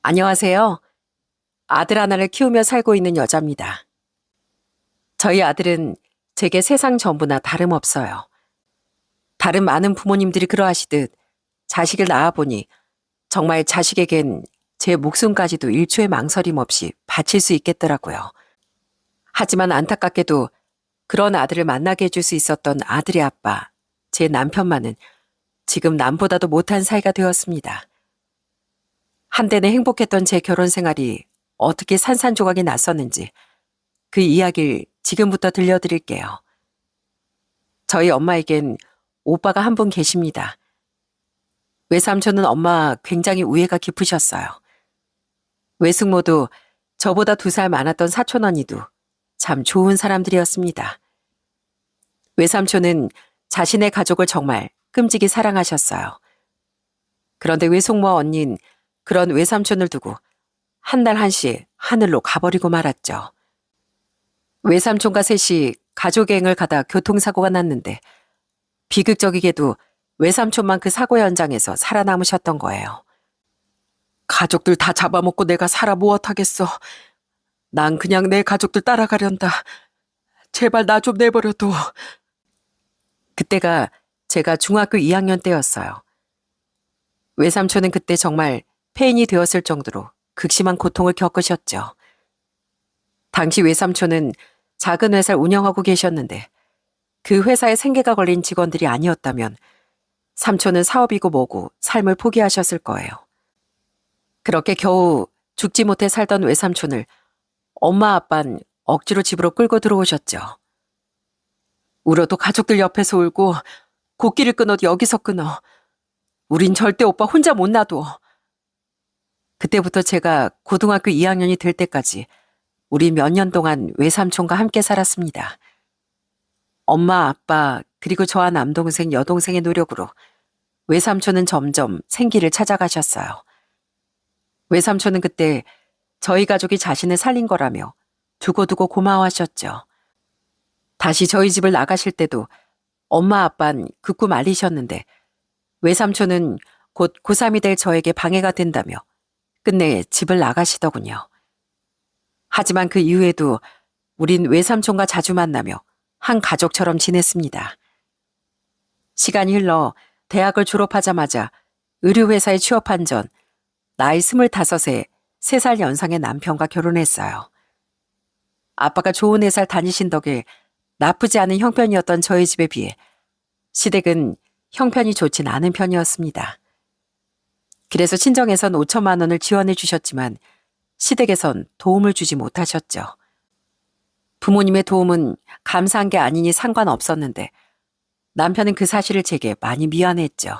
안녕하세요. 아들 하나를 키우며 살고 있는 여자입니다. 저희 아들은 제게 세상 전부나 다름없어요. 다른 많은 부모님들이 그러하시듯 자식을 낳아보니 정말 자식에겐 제 목숨까지도 일초의 망설임 없이 바칠 수 있겠더라고요. 하지만 안타깝게도 그런 아들을 만나게 해줄 수 있었던 아들의 아빠, 제 남편만은 지금 남보다도 못한 사이가 되었습니다. 한때는 행복했던 제 결혼 생활이 어떻게 산산조각이 났었는지 그 이야기를 지금부터 들려드릴게요. 저희 엄마에겐 오빠가 한 분 계십니다. 외삼촌은 엄마 굉장히 우애가 깊으셨어요. 외숙모도 저보다 2살 많았던 사촌 언니도 참 좋은 사람들이었습니다. 외삼촌은 자신의 가족을 정말 끔찍이 사랑하셨어요. 그런데 외숙모와 언니는 그런 외삼촌을 두고 한 날 한시 하늘로 가버리고 말았죠. 외삼촌과 셋이 가족여행을 가다 교통사고가 났는데 비극적이게도 외삼촌만 그 사고 현장에서 살아남으셨던 거예요. 가족들 다 잡아먹고 내가 살아 무엇하겠어. 난 그냥 내 가족들 따라가련다. 제발 나 좀 내버려둬. 그때가 제가 중학교 2학년 때였어요. 외삼촌은 그때 정말 폐인이 되었을 정도로 극심한 고통을 겪으셨죠. 당시 외삼촌은 작은 회사를 운영하고 계셨는데 그 회사에 생계가 걸린 직원들이 아니었다면 삼촌은 사업이고 뭐고 삶을 포기하셨을 거예요. 그렇게 겨우 죽지 못해 살던 외삼촌을 엄마 아빠는 억지로 집으로 끌고 들어오셨죠. 울어도 가족들 옆에서 울고 곡기를 끊어도 여기서 끊어. 우린 절대 오빠 혼자 못 놔둬. 그때부터 제가 고등학교 2학년이 될 때까지 우리 몇 년 동안 외삼촌과 함께 살았습니다. 엄마, 아빠, 그리고 저와 남동생, 여동생의 노력으로 외삼촌은 점점 생기를 찾아가셨어요. 외삼촌은 그때 저희 가족이 자신을 살린 거라며 두고두고 고마워하셨죠. 다시 저희 집을 나가실 때도 엄마, 아빠는 극구 말리셨는데 외삼촌은 곧 고3이 될 저에게 방해가 된다며 끝내 집을 나가시더군요. 하지만 그 이후에도 우린 외삼촌과 자주 만나며 한 가족처럼 지냈습니다. 시간이 흘러 대학을 졸업하자마자 의류회사에 취업한 전 나이 25에 3살 연상의 남편과 결혼했어요. 아빠가 좋은 회사를 다니신 덕에 나쁘지 않은 형편이었던 저희 집에 비해 시댁은 형편이 좋진 않은 편이었습니다. 그래서 친정에선 5천만 원을 지원해 주셨지만 시댁에선 도움을 주지 못하셨죠. 부모님의 도움은 감사한 게 아니니 상관없었는데 남편은 그 사실을 제게 많이 미안했죠.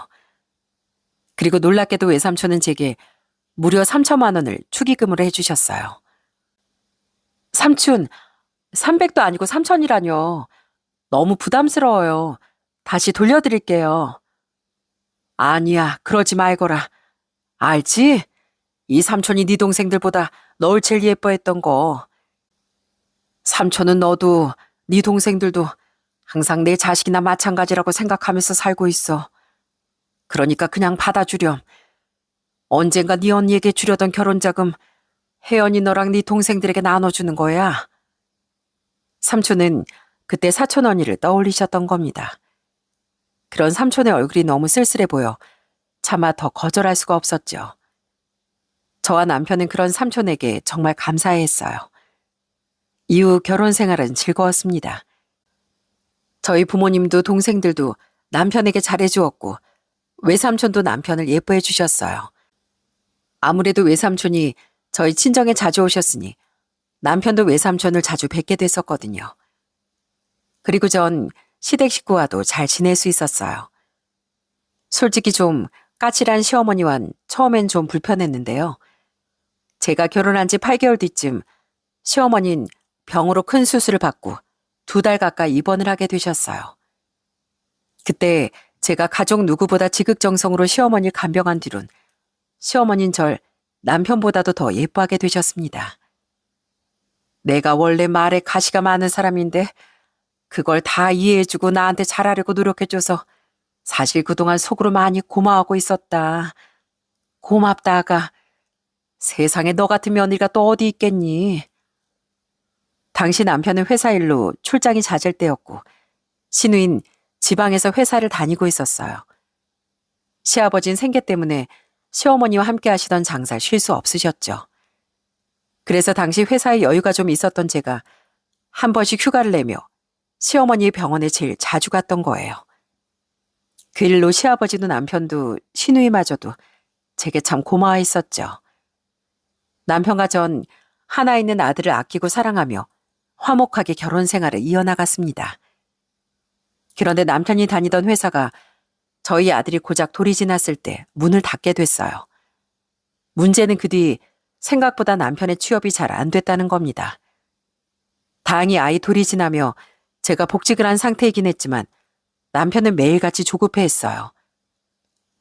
그리고 놀랍게도 외삼촌은 제게 무려 3천만 원을 축의금으로 해주셨어요. 삼촌, 300도 아니고 3천이라뇨. 너무 부담스러워요. 다시 돌려드릴게요. 아니야, 그러지 말거라. 알지? 이 삼촌이 네 동생들보다 널 제일 예뻐했던 거. 삼촌은 너도 네 동생들도 항상 내 자식이나 마찬가지라고 생각하면서 살고 있어. 그러니까 그냥 받아주렴. 언젠가 네 언니에게 주려던 결혼자금 혜연이 너랑 네 동생들에게 나눠주는 거야. 삼촌은 그때 사촌 언니를 떠올리셨던 겁니다. 그런 삼촌의 얼굴이 너무 쓸쓸해 보여 차마 더 거절할 수가 없었죠. 저와 남편은 그런 삼촌에게 정말 감사해했어요. 이후 결혼 생활은 즐거웠습니다. 저희 부모님도 동생들도 남편에게 잘해주었고 외삼촌도 남편을 예뻐해 주셨어요. 아무래도 외삼촌이 저희 친정에 자주 오셨으니 남편도 외삼촌을 자주 뵙게 됐었거든요. 그리고 전 시댁 식구와도 잘 지낼 수 있었어요. 솔직히 좀 까칠한 시어머니와는 처음엔 좀 불편했는데요. 제가 결혼한 지 8개월 뒤쯤 시어머니는 병으로 큰 수술을 받고 2달 가까이 입원을 하게 되셨어요. 그때 제가 가족 누구보다 지극정성으로 시어머니를 간병한 뒤론 시어머니는 절 남편보다도 더 예뻐하게 되셨습니다. 내가 원래 말에 가시가 많은 사람인데 그걸 다 이해해주고 나한테 잘하려고 노력해줘서 사실 그동안 속으로 많이 고마워하고 있었다. 고맙다, 아가. 세상에 너 같은 며느리가 또 어디 있겠니? 당시 남편은 회사 일로 출장이 잦을 때였고 시누인 지방에서 회사를 다니고 있었어요. 시아버진 생계 때문에 시어머니와 함께 하시던 장사 쉴 수 없으셨죠. 그래서 당시 회사에 여유가 좀 있었던 제가 한 번씩 휴가를 내며 시어머니의 병원에 제일 자주 갔던 거예요. 그 일로 시아버지도 남편도 시누이마저도 제게 참 고마워했었죠. 남편과 전 하나 있는 아들을 아끼고 사랑하며 화목하게 결혼 생활을 이어나갔습니다. 그런데 남편이 다니던 회사가 저희 아들이 고작 돌이 지났을 때 문을 닫게 됐어요. 문제는 그 뒤 생각보다 남편의 취업이 잘 안 됐다는 겁니다. 다행히 아이 돌이 지나며 제가 복직을 한 상태이긴 했지만 남편은 매일같이 조급해했어요.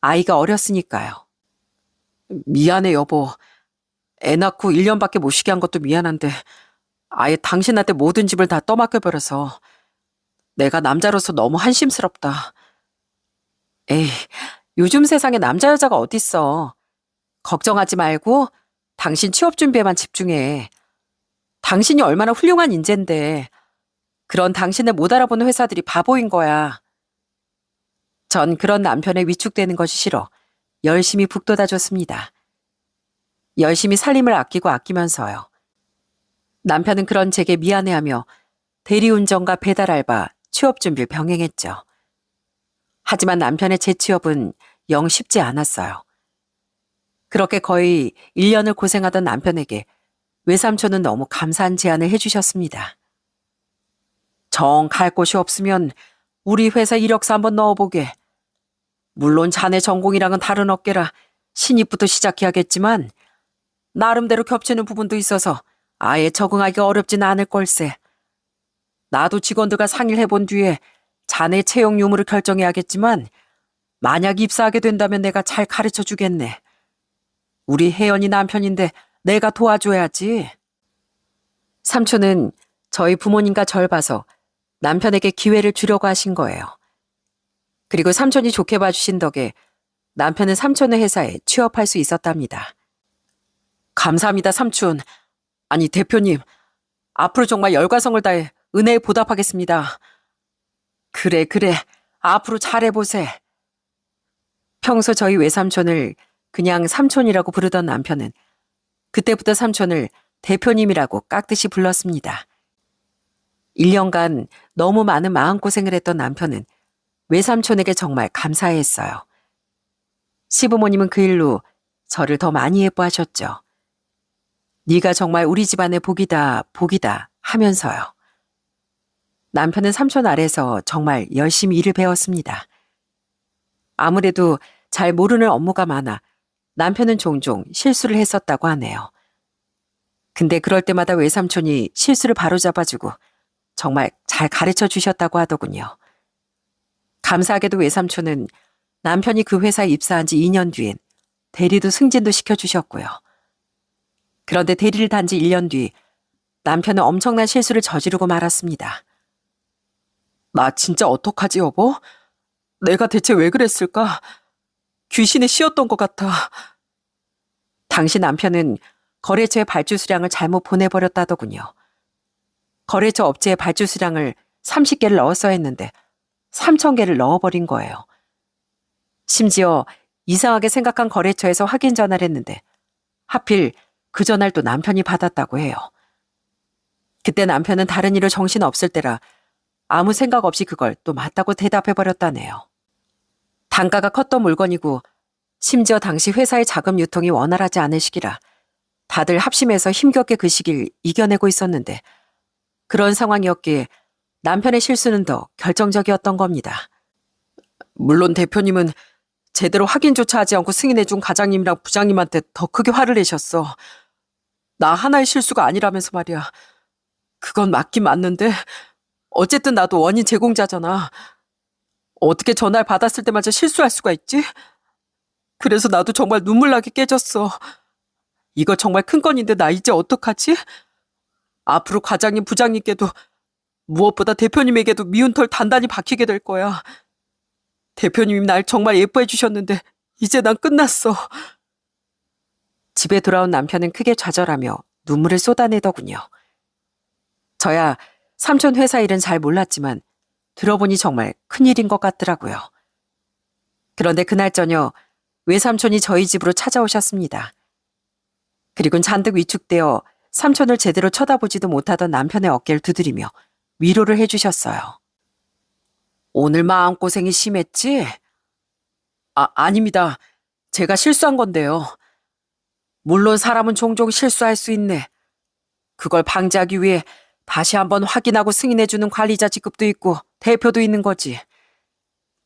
아이가 어렸으니까요. 미안해 여보. 애 낳고 1년밖에 못 쉬게 한 것도 미안한데 아예 당신한테 모든 집을 다 떠맡겨버려서 내가 남자로서 너무 한심스럽다. 에이, 요즘 세상에 남자 여자가 어딨어. 걱정하지 말고 당신 취업 준비에만 집중해. 당신이 얼마나 훌륭한 인재인데 그런 당신을 못 알아보는 회사들이 바보인 거야. 전 그런 남편에 위축되는 것이 싫어 열심히 북돋아줬습니다. 열심히 살림을 아끼고 아끼면서요. 남편은 그런 제게 미안해하며 대리운전과 배달 알바, 취업 준비를 병행했죠. 하지만 남편의 재취업은 영 쉽지 않았어요. 그렇게 거의 1년을 고생하던 남편에게 외삼촌은 너무 감사한 제안을 해주셨습니다. 정 갈 곳이 없으면 우리 회사 이력서 한번 넣어보게. 물론 자네 전공이랑은 다른 업계라 신입부터 시작해야겠지만 나름대로 겹치는 부분도 있어서 아예 적응하기 어렵진 않을 걸세. 나도 직원들과 상의를 해본 뒤에 자네 채용 유무를 결정해야겠지만 만약 입사하게 된다면 내가 잘 가르쳐 주겠네. 우리 혜연이 남편인데 내가 도와줘야지. 삼촌은 저희 부모님과 절 봐서 남편에게 기회를 주려고 하신 거예요. 그리고 삼촌이 좋게 봐주신 덕에 남편은 삼촌의 회사에 취업할 수 있었답니다. 감사합니다, 삼촌. 아니, 대표님. 앞으로 정말 열과성을 다해 은혜에 보답하겠습니다. 그래. 앞으로 잘해보세. 평소 저희 외삼촌을 그냥 삼촌이라고 부르던 남편은 그때부터 삼촌을 대표님이라고 깍듯이 불렀습니다. 1년간 너무 많은 마음고생을 했던 남편은 외삼촌에게 정말 감사해했어요. 시부모님은 그 일로 저를 더 많이 예뻐하셨죠. 네가 정말 우리 집안의 복이다 하면서요. 남편은 삼촌 아래서 정말 열심히 일을 배웠습니다. 아무래도 잘 모르는 업무가 많아 남편은 종종 실수를 했었다고 하네요. 근데 그럴 때마다 외삼촌이 실수를 바로잡아주고 정말 잘 가르쳐 주셨다고 하더군요. 감사하게도 외삼촌은 남편이 그 회사에 입사한 지 2년 뒤엔 대리도 승진도 시켜주셨고요. 그런데 대리를 단 지 1년 뒤 남편은 엄청난 실수를 저지르고 말았습니다. 나 진짜 어떡하지 여보? 내가 대체 왜 그랬을까? 귀신에 씌었던 것 같아. 당시 남편은 거래처에 발주 수량을 잘못 보내버렸다더군요. 거래처 업체에 발주 수량을 30개를 넣었어야 했는데 3,000개를 넣어버린 거예요. 심지어 이상하게 생각한 거래처에서 확인 전화를 했는데 하필 그 전화를 또 남편이 받았다고 해요. 그때 남편은 다른 일로 정신 없을 때라 아무 생각 없이 그걸 또 맞다고 대답해버렸다네요. 단가가 컸던 물건이고 심지어 당시 회사의 자금 유통이 원활하지 않은 시기라 다들 합심해서 힘겹게 그 시기를 이겨내고 있었는데 그런 상황이었기에 남편의 실수는 더 결정적이었던 겁니다. 물론 대표님은 제대로 확인조차 하지 않고 승인해준 과장님이랑 부장님한테 더 크게 화를 내셨어. 나 하나의 실수가 아니라면서 말이야. 그건 맞긴 맞는데 어쨌든 나도 원인 제공자잖아. 어떻게 전화를 받았을 때마저 실수할 수가 있지? 그래서 나도 정말 눈물 나게 깨졌어. 이거 정말 큰 건인데 나 이제 어떡하지? 앞으로 과장님, 부장님께도 무엇보다 대표님에게도 미운 털 단단히 박히게 될 거야. 대표님이 날 정말 예뻐해 주셨는데 이제 난 끝났어. 집에 돌아온 남편은 크게 좌절하며 눈물을 쏟아내더군요. 저야 삼촌 회사 일은 잘 몰랐지만 들어보니 정말 큰일인 것 같더라고요. 그런데 그날 저녁 외삼촌이 저희 집으로 찾아오셨습니다. 그리곤 잔뜩 위축되어 삼촌을 제대로 쳐다보지도 못하던 남편의 어깨를 두드리며 위로를 해주셨어요. 오늘 마음고생이 심했지? 아닙니다. 제가 실수한 건데요. 물론 사람은 종종 실수할 수 있네. 그걸 방지하기 위해 다시 한번 확인하고 승인해주는 관리자 직급도 있고 대표도 있는 거지.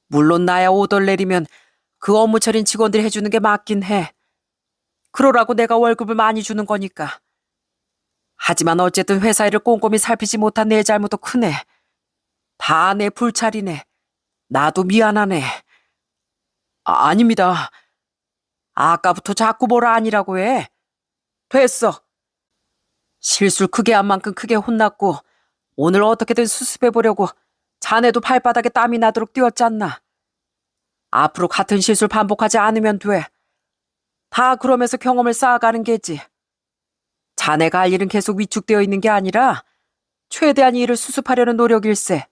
물론 나야 오더를 내리면 그 업무 처리는 직원들이 해주는 게 맞긴 해. 그러라고 내가 월급을 많이 주는 거니까. 하지만 어쨌든 회사 일을 꼼꼼히 살피지 못한 내 잘못도 크네. 다 내 불찰이네. 나도 미안하네. 아닙니다. 아까부터 자꾸 뭐라 아니라고 해. 됐어. 실수를 크게 한 만큼 크게 혼났고 오늘 어떻게든 수습해보려고 자네도 발바닥에 땀이 나도록 뛰었잖나. 앞으로 같은 실수를 반복하지 않으면 돼. 다 그러면서 경험을 쌓아가는 게지. 자네가 할 일은 계속 위축되어 있는 게 아니라 최대한 이 일을 수습하려는 노력일세.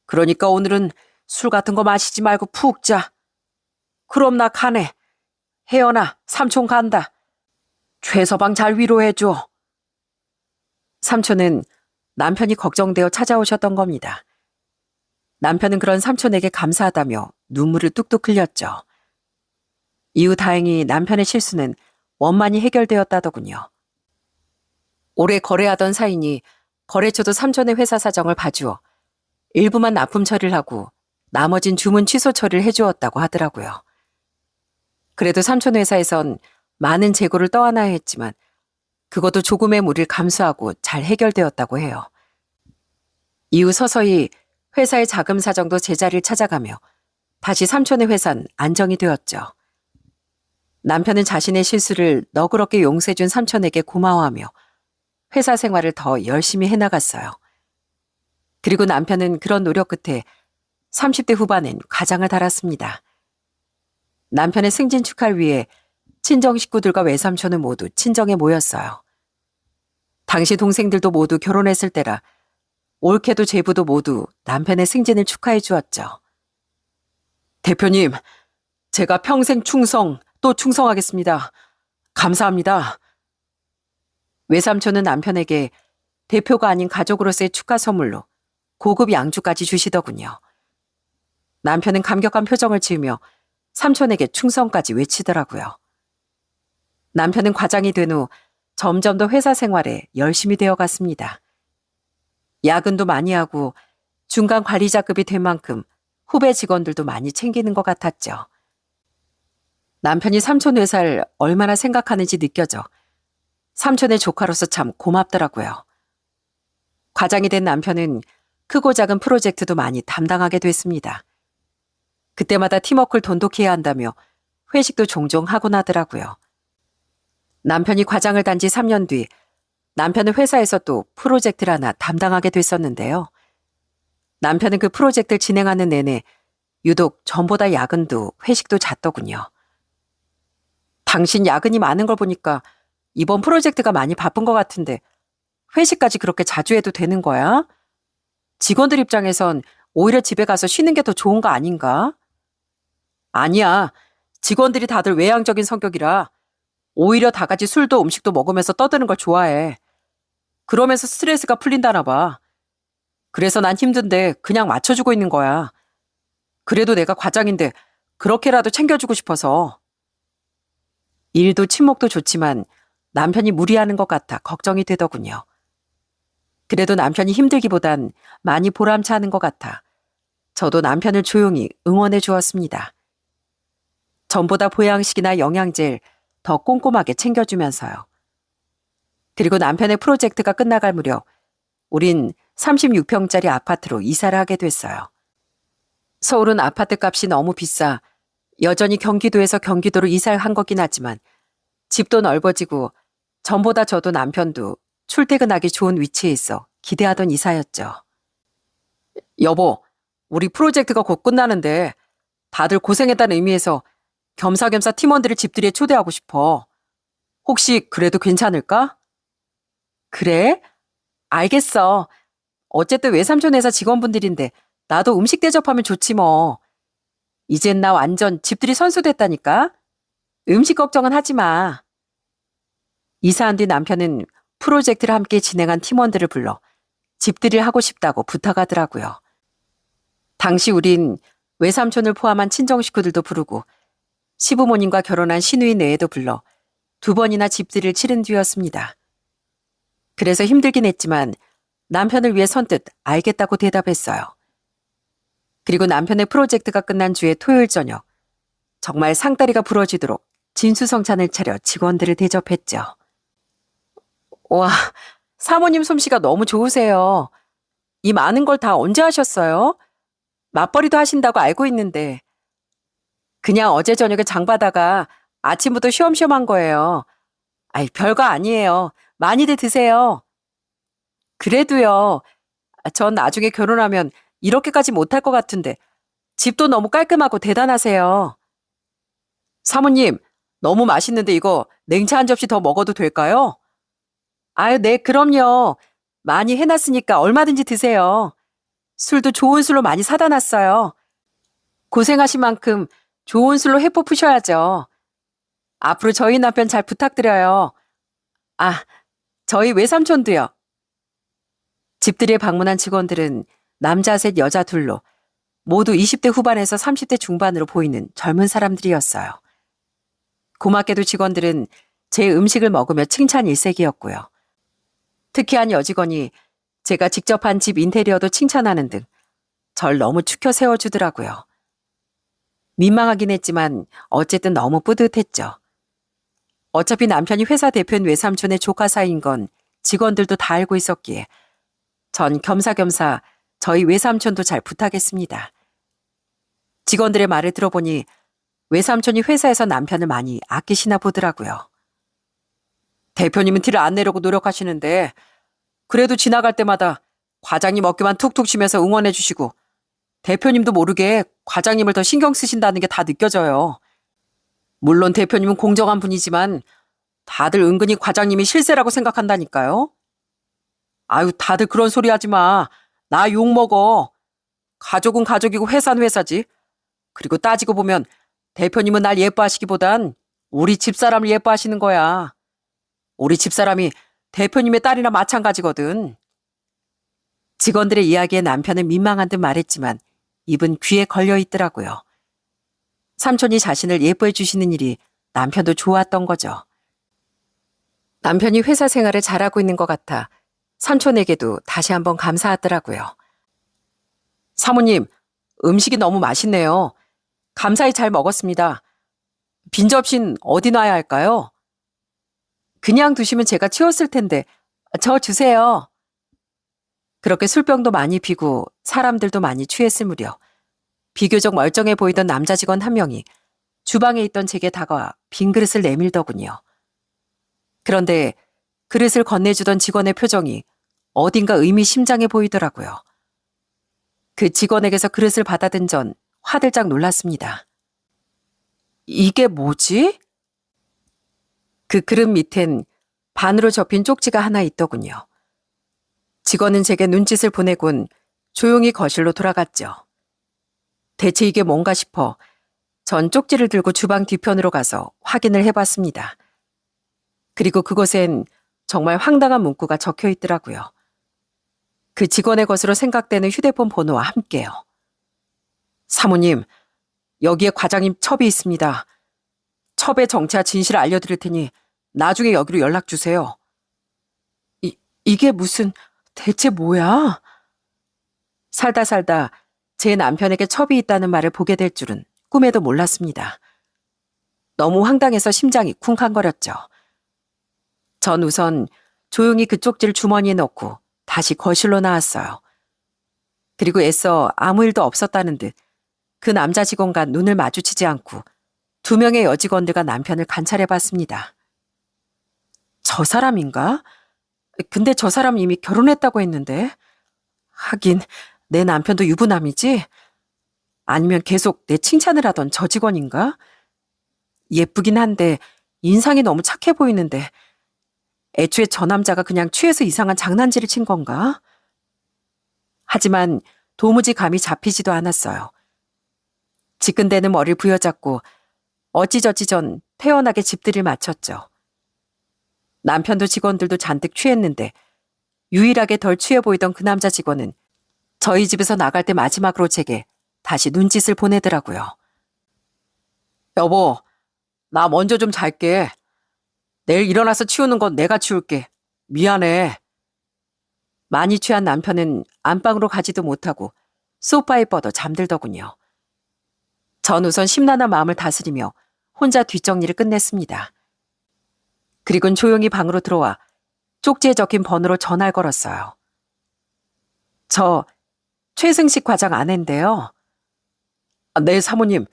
그러니까 오늘은 술 같은 거 마시지 말고 푹 자. 그럼 나 가네. 혜연아, 삼촌 간다. 최서방 잘 위로해줘. 삼촌은 남편이 걱정되어 찾아오셨던 겁니다. 남편은 그런 삼촌에게 감사하다며 눈물을 뚝뚝 흘렸죠. 이후 다행히 남편의 실수는 원만히 해결되었다더군요. 오래 거래하던 사이니 거래처도 삼촌의 회사 사정을 봐주어 일부만 납품 처리를 하고 나머진 주문 취소 처리를 해주었다고 하더라고요. 그래도 삼촌 회사에선 많은 재고를 떠안아야 했지만 그것도 조금의 무리를 감수하고 잘 해결되었다고 해요. 이후 서서히 회사의 자금 사정도 제자리를 찾아가며 다시 삼촌의 회사는 안정이 되었죠. 남편은 자신의 실수를 너그럽게 용서해준 삼촌에게 고마워하며 회사 생활을 더 열심히 해나갔어요. 그리고 남편은 그런 노력 끝에 30대 후반엔 가장을 달았습니다. 남편의 승진 축하를 위해 친정 식구들과 외삼촌은 모두 친정에 모였어요. 당시 동생들도 모두 결혼했을 때라 올케도 제부도 모두 남편의 승진을 축하해 주었죠. 대표님, 제가 평생 충성 또 충성하겠습니다. 감사합니다. 외삼촌은 남편에게 대표가 아닌 가족으로서의 축하 선물로 고급 양주까지 주시더군요. 남편은 감격한 표정을 지으며 삼촌에게 충성까지 외치더라고요. 남편은 과장이 된 후 점점 더 회사 생활에 열심히 되어갔습니다. 야근도 많이 하고 중간 관리자급이 된 만큼 후배 직원들도 많이 챙기는 것 같았죠. 남편이 삼촌 회사를 얼마나 생각하는지 느껴져 삼촌의 조카로서 참 고맙더라고요. 과장이 된 남편은 크고 작은 프로젝트도 많이 담당하게 됐습니다. 그때마다 팀워크를 돈독히 해야 한다며 회식도 종종 하곤 하더라고요. 남편이 과장을 단 지 3년 뒤 남편은 회사에서 또 프로젝트를 하나 담당하게 됐었는데요. 남편은 그 프로젝트를 진행하는 내내 유독 전보다 야근도 회식도 잦더군요. 당신 야근이 많은 걸 보니까 이번 프로젝트가 많이 바쁜 것 같은데 회식까지 그렇게 자주 해도 되는 거야? 직원들 입장에선 오히려 집에 가서 쉬는 게 더 좋은 거 아닌가? 아니야. 직원들이 다들 외향적인 성격이라 오히려 다 같이 술도 음식도 먹으면서 떠드는 걸 좋아해. 그러면서 스트레스가 풀린다나 봐. 그래서 난 힘든데 그냥 맞춰주고 있는 거야. 그래도 내가 과장인데 그렇게라도 챙겨주고 싶어서. 일도 친목도 좋지만 남편이 무리하는 것 같아 걱정이 되더군요. 그래도 남편이 힘들기보단 많이 보람차는 것 같아 저도 남편을 조용히 응원해 주었습니다. 전보다 보양식이나 영양제를 더 꼼꼼하게 챙겨주면서요. 그리고 남편의 프로젝트가 끝나갈 무렵 우린 36평짜리 아파트로 이사를 하게 됐어요. 서울은 아파트 값이 너무 비싸 여전히 경기도에서 경기도로 이사를 한 거긴 하지만 집도 넓어지고 전보다 저도 남편도 출퇴근하기 좋은 위치에 있어 기대하던 이사였죠. 여보, 우리 프로젝트가 곧 끝나는데 다들 고생했다는 의미에서 겸사겸사 팀원들을 집들이에 초대하고 싶어. 혹시 그래도 괜찮을까? 그래? 알겠어. 어쨌든 외삼촌 회사 직원분들인데 나도 음식 대접하면 좋지 뭐. 이젠 나 완전 집들이 선수 됐다니까? 음식 걱정은 하지 마. 이사한 뒤 남편은 프로젝트를 함께 진행한 팀원들을 불러 집들이를 하고 싶다고 부탁하더라고요. 당시 우린 외삼촌을 포함한 친정 식구들도 부르고 시부모님과 결혼한 시누이 내에도 불러 2번이나 집들이를 치른 뒤였습니다. 그래서 힘들긴 했지만 남편을 위해 선뜻 알겠다고 대답했어요. 그리고 남편의 프로젝트가 끝난 주의 토요일 저녁, 정말 상다리가 부러지도록 진수성찬을 차려 직원들을 대접했죠. 와, 사모님 솜씨가 너무 좋으세요. 이 많은 걸 다 언제 하셨어요? 맞벌이도 하신다고 알고 있는데. 그냥 어제 저녁에 장 봐다가 아침부터 쉬엄쉬엄 한 거예요. 아이, 별거 아니에요. 많이들 드세요. 그래도요. 전 나중에 결혼하면 이렇게까지 못할 것 같은데 집도 너무 깔끔하고 대단하세요. 사모님, 너무 맛있는데 이거 냉차 한 접시 더 먹어도 될까요? 아유, 네, 그럼요. 많이 해놨으니까 얼마든지 드세요. 술도 좋은 술로 많이 사다 놨어요. 고생하신 만큼 좋은 술로 회포 푸셔야죠. 앞으로 저희 남편 잘 부탁드려요. 아, 저희 외삼촌도요. 집들이에 방문한 직원들은 남자 셋, 여자 둘로 모두 20대 후반에서 30대 중반으로 보이는 젊은 사람들이었어요. 고맙게도 직원들은 제 음식을 먹으며 칭찬 일색이었고요. 특히 한 여직원이 제가 직접 한 집 인테리어도 칭찬하는 등 절 너무 추켜 세워주더라고요. 민망하긴 했지만 어쨌든 너무 뿌듯했죠. 어차피 남편이 회사 대표인 외삼촌의 조카 사이인 건 직원들도 다 알고 있었기에 전 겸사겸사 저희 외삼촌도 잘 부탁했습니다. 직원들의 말을 들어보니 외삼촌이 회사에서 남편을 많이 아끼시나 보더라고요. 대표님은 티를 안 내려고 노력하시는데 그래도 지나갈 때마다 과장님 어깨만 툭툭 치면서 응원해 주시고 대표님도 모르게 과장님을 더 신경 쓰신다는 게 다 느껴져요. 물론 대표님은 공정한 분이지만 다들 은근히 과장님이 실세라고 생각한다니까요. 아유, 다들 그런 소리 하지 마. 나 욕먹어. 가족은 가족이고 회사는 회사지. 그리고 따지고 보면 대표님은 날 예뻐하시기보단 우리 집사람을 예뻐하시는 거야. 우리 집사람이 대표님의 딸이나 마찬가지거든. 직원들의 이야기에 남편은 민망한 듯 말했지만 입은 귀에 걸려 있더라고요. 삼촌이 자신을 예뻐해 주시는 일이 남편도 좋았던 거죠. 남편이 회사 생활을 잘하고 있는 것 같아 삼촌에게도 다시 한번 감사하더라고요. 사모님, 음식이 너무 맛있네요. 감사히 잘 먹었습니다. 빈 접시는 어디 놔야 할까요? 그냥 두시면 제가 치웠을 텐데 저 주세요. 그렇게 술병도 많이 피고 사람들도 많이 취했을 무렵 비교적 멀쩡해 보이던 남자 직원 한 명이 주방에 있던 제게 다가와 빈 그릇을 내밀더군요. 그런데 그릇을 건네주던 직원의 표정이 어딘가 의미심장해 보이더라고요. 그 직원에게서 그릇을 받아든 전 화들짝 놀랐습니다. 이게 뭐지? 그 그릇 밑엔 반으로 접힌 쪽지가 하나 있더군요. 직원은 제게 눈짓을 보내곤 조용히 거실로 돌아갔죠. 대체 이게 뭔가 싶어 전 쪽지를 들고 주방 뒤편으로 가서 확인을 해봤습니다. 그리고 그곳엔 정말 황당한 문구가 적혀 있더라고요. 그 직원의 것으로 생각되는 휴대폰 번호와 함께요. 사모님, 여기에 과장님 첩이 있습니다. 첩의 정체와 진실을 알려드릴 테니 나중에 여기로 연락 주세요. 이게 무슨... 대체 뭐야? 살다 살다 제 남편에게 첩이 있다는 말을 보게 될 줄은 꿈에도 몰랐습니다. 너무 황당해서 심장이 쿵쾅거렸죠. 전 우선 조용히 그 쪽지를 주머니에 넣고 다시 거실로 나왔어요. 그리고 애써 아무 일도 없었다는 듯 그 남자 직원과 눈을 마주치지 않고 2명의 여직원들과 남편을 관찰해봤습니다. 저 사람인가? 근데 저 사람 이미 결혼했다고 했는데. 하긴 내 남편도 유부남이지? 아니면 계속 내 칭찬을 하던 저 직원인가? 예쁘긴 한데 인상이 너무 착해 보이는데 애초에 저 남자가 그냥 취해서 이상한 장난질을 친 건가? 하지만 도무지 감이 잡히지도 않았어요. 지끈대는 머리를 부여잡고 어찌저찌 전 태연하게 집들이를 마쳤죠. 남편도 직원들도 잔뜩 취했는데 유일하게 덜 취해 보이던 그 남자 직원은 저희 집에서 나갈 때 마지막으로 제게 다시 눈짓을 보내더라고요. 여보, 나 먼저 좀 잘게. 내일 일어나서 치우는 건 내가 치울게. 미안해. 많이 취한 남편은 안방으로 가지도 못하고 소파에 뻗어 잠들더군요. 전 우선 심란한 마음을 다스리며 혼자 뒷정리를 끝냈습니다. 그리고는 조용히 방으로 들어와 쪽지에 적힌 번호로 전화를 걸었어요. 저 최승식 과장 아내인데요. 네, 사모님.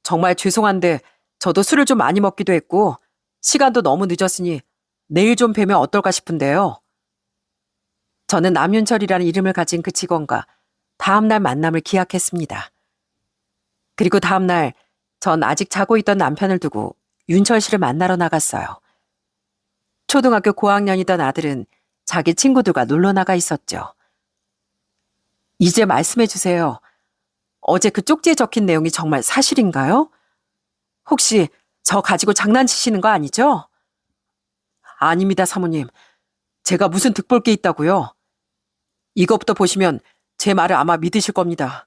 정말 죄송한데 저도 술을 좀 많이 먹기도 했고 시간도 너무 늦었으니 내일 좀 뵈면 어떨까 싶은데요. 저는 남윤철이라는 이름을 가진 그 직원과 다음날 만남을 기약했습니다. 그리고 다음날 전 아직 자고 있던 남편을 두고 윤철 씨를 만나러 나갔어요. 초등학교 고학년이던 아들은 자기 친구들과 놀러 나가 있었죠. 이제 말씀해 주세요. 어제 그 쪽지에 적힌 내용이 정말 사실인가요? 혹시 저 가지고 장난치시는 거 아니죠? 아닙니다, 사모님. 제가 무슨 득볼 게 있다고요? 이것부터 보시면 제 말을 아마 믿으실 겁니다.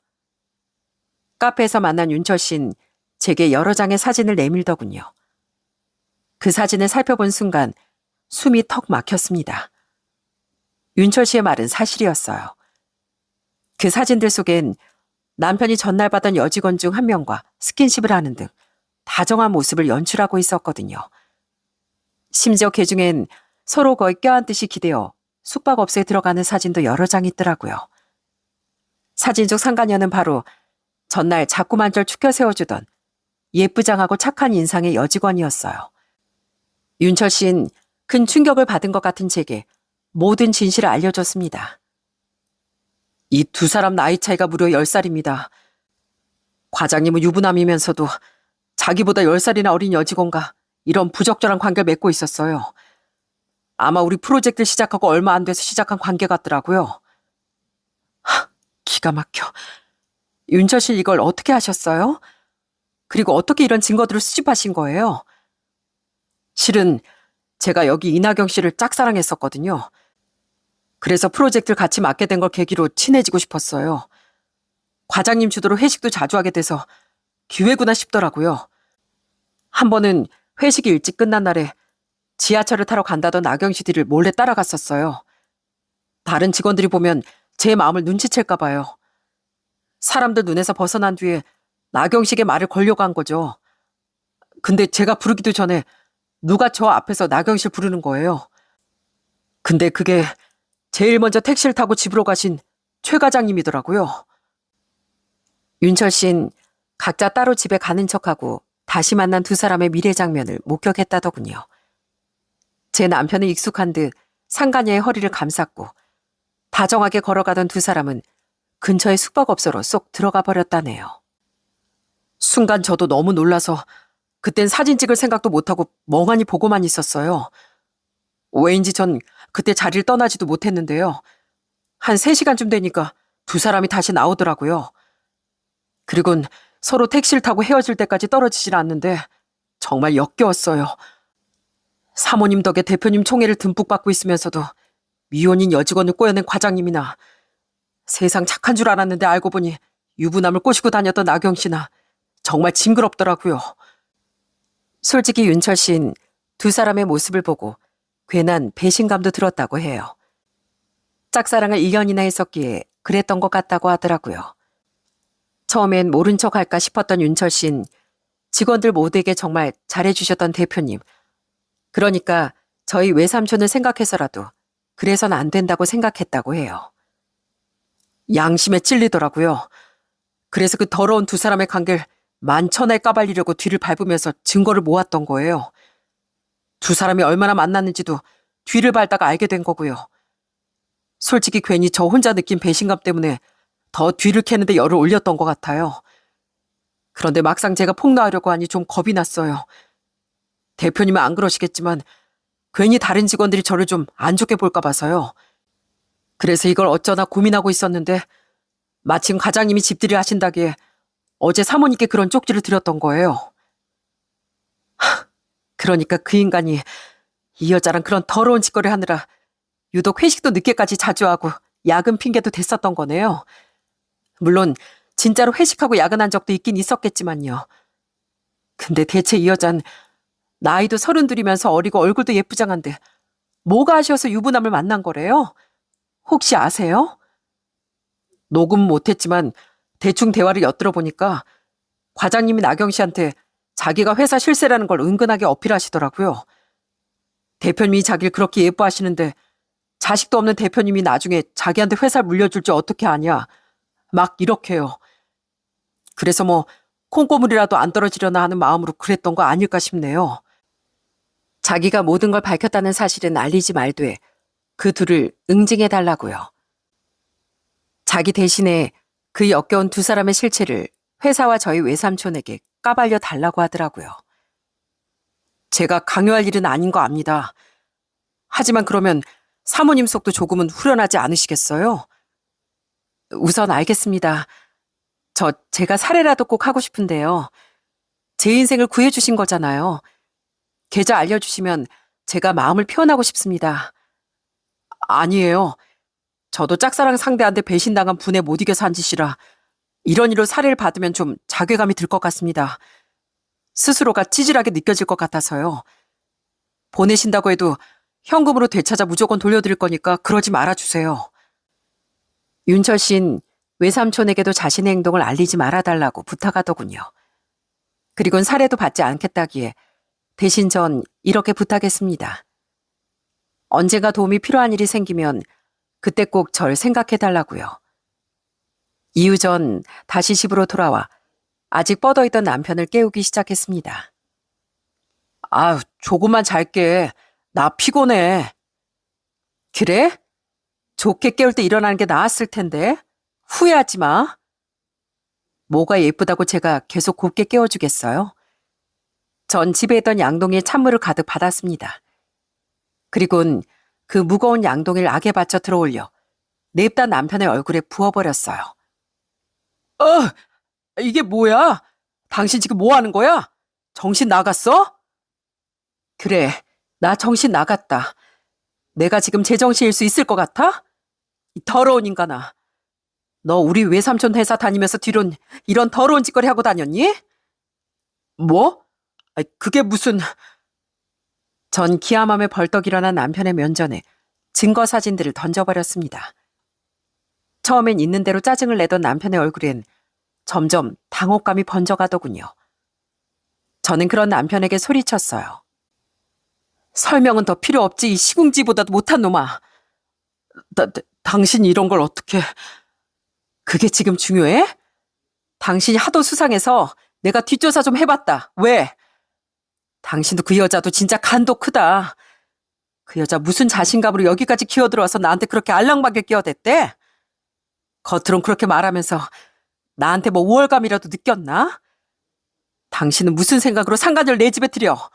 카페에서 만난 윤철 씨는 제게 여러 장의 사진을 내밀더군요. 그 사진을 살펴본 순간 숨이 턱 막혔습니다. 윤철 씨의 말은 사실이었어요. 그 사진들 속엔 남편이 전날 받은 여직원 중 한 명과 스킨십을 하는 등 다정한 모습을 연출하고 있었거든요. 심지어 그 중엔 서로 거의 껴안듯이 기대어 숙박업소에 들어가는 사진도 여러 장 있더라고요. 사진 중 상간녀는 바로 전날 자꾸만절 축혀 세워주던 예쁘장하고 착한 인상의 여직원이었어요. 윤철 씨는 큰 충격을 받은 것 같은 제게 모든 진실을 알려줬습니다. 이 두 사람 나이 차이가 무려 10살입니다. 과장님은 유부남이면서도 자기보다 10살이나 어린 여직원과 이런 부적절한 관계를 맺고 있었어요. 아마 우리 프로젝트를 시작하고 얼마 안 돼서 시작한 관계 같더라고요. 기가 막혀. 윤철 씨 이걸 어떻게 하셨어요? 그리고 어떻게 이런 증거들을 수집하신 거예요? 실은 제가 여기 이나경 씨를 짝사랑했었거든요. 그래서 프로젝트를 같이 맡게 된 걸 계기로 친해지고 싶었어요. 과장님 주도로 회식도 자주 하게 돼서 기회구나 싶더라고요. 한 번은 회식이 일찍 끝난 날에 지하철을 타러 간다던 나경 씨 뒤를 몰래 따라갔었어요. 다른 직원들이 보면 제 마음을 눈치챌까 봐요. 사람들 눈에서 벗어난 뒤에 나경 씨에게 말을 걸려고 한 거죠. 근데 제가 부르기도 전에 누가 저 앞에서 나경 씨를 부르는 거예요. 근데 그게 제일 먼저 택시를 타고 집으로 가신 최 과장님이더라고요. 윤철 씨는 각자 따로 집에 가는 척하고 다시 만난 두 사람의 미래 장면을 목격했다더군요. 제 남편은 익숙한 듯 상간녀의 허리를 감쌌고 다정하게 걸어가던 두 사람은 근처의 숙박업소로 쏙 들어가 버렸다네요. 순간 저도 너무 놀라서 그땐 사진 찍을 생각도 못하고 멍하니 보고만 있었어요. 왜인지 전 그때 자리를 떠나지도 못했는데요. 한 3시간쯤 되니까 두 사람이 다시 나오더라고요. 그리곤 서로 택시를 타고 헤어질 때까지 떨어지질 않는데 정말 역겨웠어요. 사모님 덕에 대표님 총애를 듬뿍 받고 있으면서도 미혼인 여직원을 꼬여낸 과장님이나 세상 착한 줄 알았는데 알고 보니 유부남을 꼬시고 다녔던 나경 씨나 정말 징그럽더라고요. 솔직히 윤철 씨는 두 사람의 모습을 보고 괜한 배신감도 들었다고 해요. 짝사랑을 1년이나 했었기에 그랬던 것 같다고 하더라고요. 처음엔 모른 척 할까 싶었던 윤철 씨는 직원들 모두에게 정말 잘해주셨던 대표님, 그러니까 저희 외삼촌을 생각해서라도 그래선 안 된다고 생각했다고 해요. 양심에 찔리더라고요. 그래서 그 더러운 두 사람의 관계를 만천하에 까발리려고 뒤를 밟으면서 증거를 모았던 거예요. 두 사람이 얼마나 만났는지도 뒤를 밟다가 알게 된 거고요. 솔직히 괜히 저 혼자 느낀 배신감 때문에 더 뒤를 캐는데 열을 올렸던 것 같아요. 그런데 막상 제가 폭로하려고 하니 좀 겁이 났어요. 대표님은 안 그러시겠지만 괜히 다른 직원들이 저를 좀 안 좋게 볼까 봐서요. 그래서 이걸 어쩌나 고민하고 있었는데 마침 과장님이 집들이 하신다기에 어제 사모님께 그런 쪽지를 드렸던 거예요. 그러니까 그 인간이 이 여자랑 그런 더러운 짓거리 하느라 유독 회식도 늦게까지 자주 하고 야근 핑계도 댔었던 거네요. 물론 진짜로 회식하고 야근한 적도 있긴 있었겠지만요. 근데 대체 이 여잔 나이도 32이면서 어리고 얼굴도 예쁘장한데 뭐가 아쉬워서 유부남을 만난 거래요? 혹시 아세요? 녹음 못했지만 대충 대화를 엿들어 보니까 과장님이 나경 씨한테 자기가 회사 실세라는 걸 은근하게 어필하시더라고요. 대표님이 자기를 그렇게 예뻐하시는데 자식도 없는 대표님이 나중에 자기한테 회사를 물려줄 줄 어떻게 아냐. 막 이렇게요. 그래서 뭐 콩고물이라도 안 떨어지려나 하는 마음으로 그랬던 거 아닐까 싶네요. 자기가 모든 걸 밝혔다는 사실은 알리지 말되 그 둘을 응징해달라고요. 자기 대신에 그 역겨운 두 사람의 실체를 회사와 저희 외삼촌에게 까발려 달라고 하더라고요. 제가 강요할 일은 아닌 거 압니다. 하지만 그러면 사모님 속도 조금은 후련하지 않으시겠어요? 우선 알겠습니다. 제가 사례라도 꼭 하고 싶은데요. 제 인생을 구해주신 거잖아요. 계좌 알려주시면 제가 마음을 표현하고 싶습니다. 아니에요. 저도 짝사랑 상대한테 배신당한 분에 못 이겨서 한 짓이라 이런 일로 사례를 받으면 좀 자괴감이 들 것 같습니다. 스스로가 찌질하게 느껴질 것 같아서요. 보내신다고 해도 현금으로 되찾아 무조건 돌려드릴 거니까 그러지 말아주세요. 윤철 씨는 외삼촌에게도 자신의 행동을 알리지 말아달라고 부탁하더군요. 그리곤 사례도 받지 않겠다기에 대신 전 이렇게 부탁했습니다. 언젠가 도움이 필요한 일이 생기면 그때 꼭 절 생각해달라고요. 이후 전 다시 집으로 돌아와 아직 뻗어있던 남편을 깨우기 시작했습니다. 아, 조금만 잘게. 나 피곤해. 그래? 좋게 깨울 때 일어나는 게 나았을 텐데. 후회하지 마. 뭐가 예쁘다고 제가 계속 곱게 깨워주겠어요? 전 집에 있던 양동이에 찬물을 가득 받았습니다. 그리곤 그 무거운 양동이를 악에 받쳐 들어올려 냅다 남편의 얼굴에 부어버렸어요. 이게 뭐야? 당신 지금 뭐 하는 거야? 정신 나갔어? 그래, 나 정신 나갔다. 내가 지금 제정신일 수 있을 것 같아? 이 더러운 인간아. 너 우리 외삼촌 회사 다니면서 뒤론 이런 더러운 짓거리 하고 다녔니? 뭐? 그게 무슨... 전 기아맘에 벌떡 일어난 남편의 면전에 증거 사진들을 던져버렸습니다. 처음엔 있는 대로 짜증을 내던 남편의 얼굴엔 점점 당혹감이 번져가더군요. 저는 그런 남편에게 소리쳤어요. 설명은 더 필요 없지, 이 시궁지보다도 못한 놈아. 당신이 이런 걸 어떻게... 그게 지금 중요해? 당신이 하도 수상해서 내가 뒷조사 좀 해봤다. 왜? 당신도 그 여자도 진짜 간도 크다. 그 여자 무슨 자신감으로 여기까지 기어들어와서 나한테 그렇게 알랑방귀 끼어댔대? 겉으론 그렇게 말하면서 나한테 뭐 우월감이라도 느꼈나? 당신은 무슨 생각으로 상간녀를 내 집에 들여?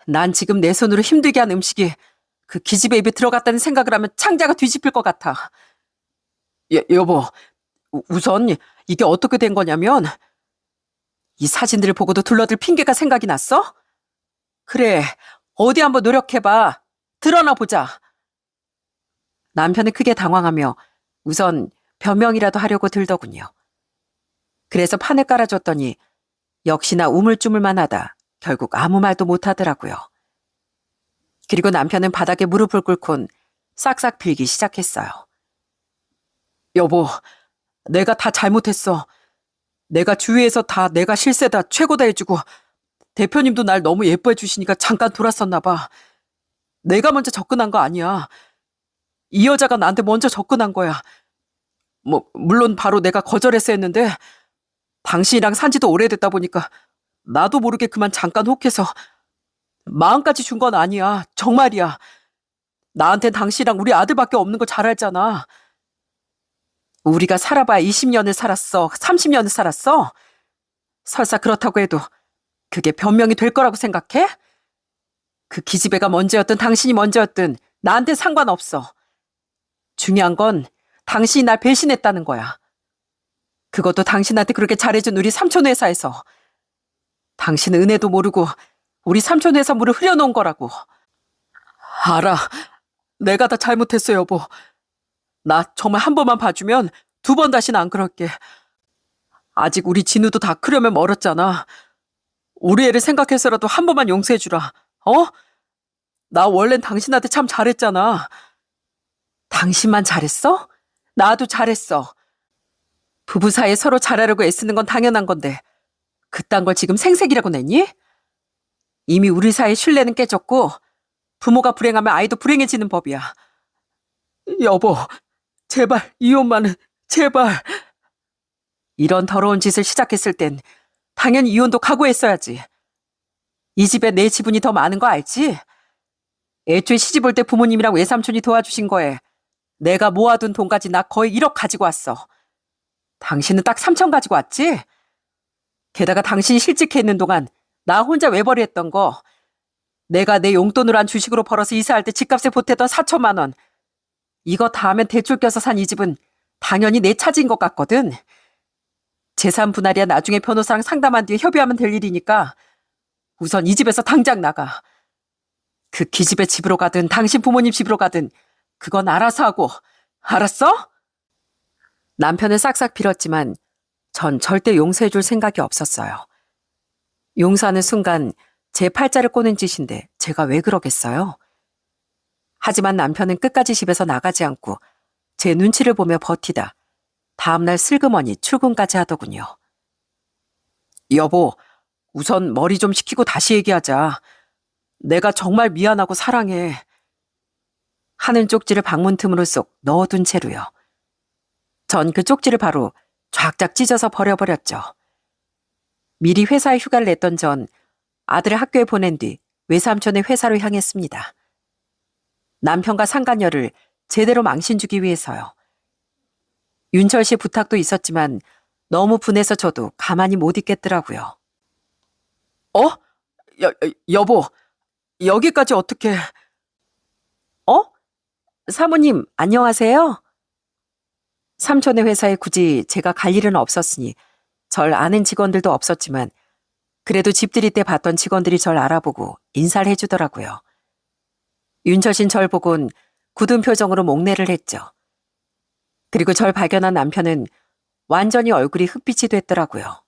난 지금 내 손으로 힘들게 한 음식이 그 기집애 입에 들어갔다는 생각을 하면 창자가 뒤집힐 것 같아. 여보, 우선 이게 어떻게 된 거냐면 이 사진들을 보고도 둘러들 핑계가 생각이 났어? 그래, 어디 한번 노력해봐. 드러나 보자. 남편은 크게 당황하며 우선 변명이라도 하려고 들더군요. 그래서 판을 깔아줬더니 역시나 우물쭈물만 하다 결국 아무 말도 못하더라고요. 그리고 남편은 바닥에 무릎을 꿇곤 싹싹 빌기 시작했어요. 여보, 내가 다 잘못했어. 내가 주위에서 다 내가 실세다, 최고다 해주고 대표님도 날 너무 예뻐해 주시니까 잠깐 돌았었나 봐. 내가 먼저 접근한 거 아니야. 이 여자가 나한테 먼저 접근한 거야. 물론 바로 내가 거절했어 했는데 당신이랑 산 지도 오래됐다 보니까 나도 모르게 그만 잠깐 혹해서 마음까지 준 건 아니야. 정말이야. 나한텐 당신이랑 우리 아들밖에 없는 거 잘 알잖아. 우리가 살아봐야 20년을 살았어. 30년을 살았어. 설사 그렇다고 해도 그게 변명이 될 거라고 생각해? 그 기집애가 먼저였든 당신이 먼저였든 나한테 상관없어. 중요한 건 당신이 날 배신했다는 거야. 그것도 당신한테 그렇게 잘해준 우리 삼촌 회사에서. 당신은 은혜도 모르고 우리 삼촌 회사 물을 흐려놓은 거라고. 알아. 내가 다 잘못했어, 여보. 나 정말 한 번만 봐주면 2번 다시는 안 그럴게. 아직 우리 진우도 다 크려면 멀었잖아. 우리 애를 생각해서라도 한 번만 용서해주라. 어? 나 원래는 당신한테 참 잘했잖아. 당신만 잘했어? 나도 잘했어. 부부 사이에 서로 잘하려고 애쓰는 건 당연한 건데 그딴 걸 지금 생색이라고 내니? 이미 우리 사이 신뢰는 깨졌고 부모가 불행하면 아이도 불행해지는 법이야. 여보, 제발 이혼만은 제발. 이런 더러운 짓을 시작했을 땐 당연히 이혼도 각오했어야지. 이 집에 내 지분이 더 많은 거 알지? 애초에 시집 올 때 부모님이랑 외삼촌이 도와주신 거에 내가 모아둔 돈까지 나 거의 1억 가지고 왔어. 당신은 딱 3천 가지고 왔지? 게다가 당신이 실직해 있는 동안 나 혼자 외벌이 했던 거, 내가 내 용돈으로 한 주식으로 벌어서 이사할 때 집값에 보탰던 4천만 원, 이거 다 하면 대출 껴서 산 이 집은 당연히 내 차지인 것 같거든. 재산 분할이야 나중에 변호사랑 상담한 뒤에 협의하면 될 일이니까 우선 이 집에서 당장 나가. 그 기집애 집으로 가든 당신 부모님 집으로 가든 그건 알아서 하고. 알았어? 남편을 싹싹 빌었지만 전 절대 용서해줄 생각이 없었어요. 용서하는 순간 제 팔자를 꼬는 짓인데 제가 왜 그러겠어요? 하지만 남편은 끝까지 집에서 나가지 않고 제 눈치를 보며 버티다 다음날 슬그머니 출근까지 하더군요. 여보, 우선 머리 좀 식히고 다시 얘기하자. 내가 정말 미안하고 사랑해. 하는 쪽지를 방문 틈으로 쏙 넣어둔 채로요. 전 그 쪽지를 바로 쫙쫙 찢어서 버려버렸죠. 미리 회사에 휴가를 냈던 전 아들을 학교에 보낸 뒤 외삼촌의 회사로 향했습니다. 남편과 상간녀를 제대로 망신 주기 위해서요. 윤철 씨 부탁도 있었지만 너무 분해서 저도 가만히 못 있겠더라고요. 어? 여보, 여기까지 어떻게... 어? 사모님, 안녕하세요? 삼촌의 회사에 굳이 제가 갈 일은 없었으니 절 아는 직원들도 없었지만 그래도 집들이 때 봤던 직원들이 절 알아보고 인사를 해주더라고요. 윤철 씨는 절 보곤 굳은 표정으로 목례를 했죠. 그리고 절 발견한 남편은 완전히 얼굴이 흑빛이 됐더라고요.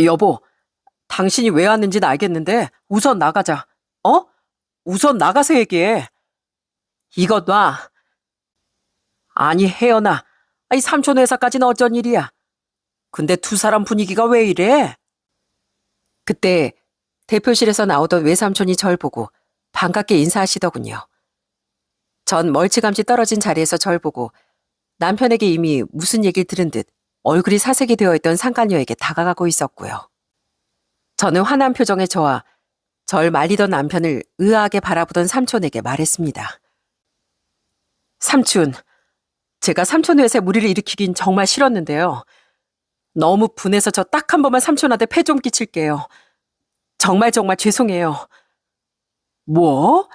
여보, 당신이 왜 왔는지는 알겠는데 우선 나가자. 어? 우선 나가서 얘기해. 이것 놔. 아니, 혜연아. 이 삼촌 회사까지는 어쩐 일이야. 근데 2사람 분위기가 왜 이래? 그때 대표실에서 나오던 외삼촌이 절 보고 반갑게 인사하시더군요. 전 멀찌감치 떨어진 자리에서 절 보고 남편에게 이미 무슨 얘기를 들은 듯 얼굴이 사색이 되어 있던 상간녀에게 다가가고 있었고요. 저는 화난 표정의 저와 절 말리던 남편을 의아하게 바라보던 삼촌에게 말했습니다. 삼촌, 제가 삼촌 회사에 무리를 일으키긴 정말 싫었는데요. 너무 분해서 저 딱 한 번만 삼촌한테 폐 좀 끼칠게요. 정말 죄송해요. 뭐?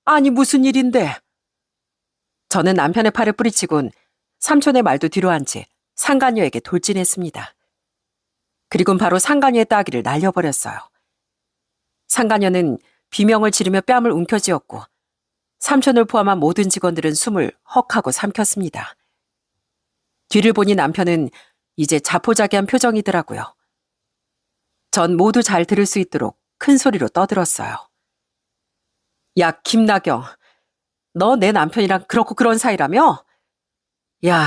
아니 무슨 일인데? 저는 남편의 팔을 뿌리치곤 삼촌의 말도 뒤로 한 채 상간녀에게 돌진했습니다. 그리곤 바로 상간녀의 따귀를 날려버렸어요. 상간녀는 비명을 지르며 뺨을 움켜쥐었고 삼촌을 포함한 모든 직원들은 숨을 헉하고 삼켰습니다. 뒤를 보니 남편은 이제 자포자기한 표정이더라고요. 전 모두 잘 들을 수 있도록 큰 소리로 떠들었어요. 야, 김나경, 너 내 남편이랑 그렇고 그런 사이라며? 야,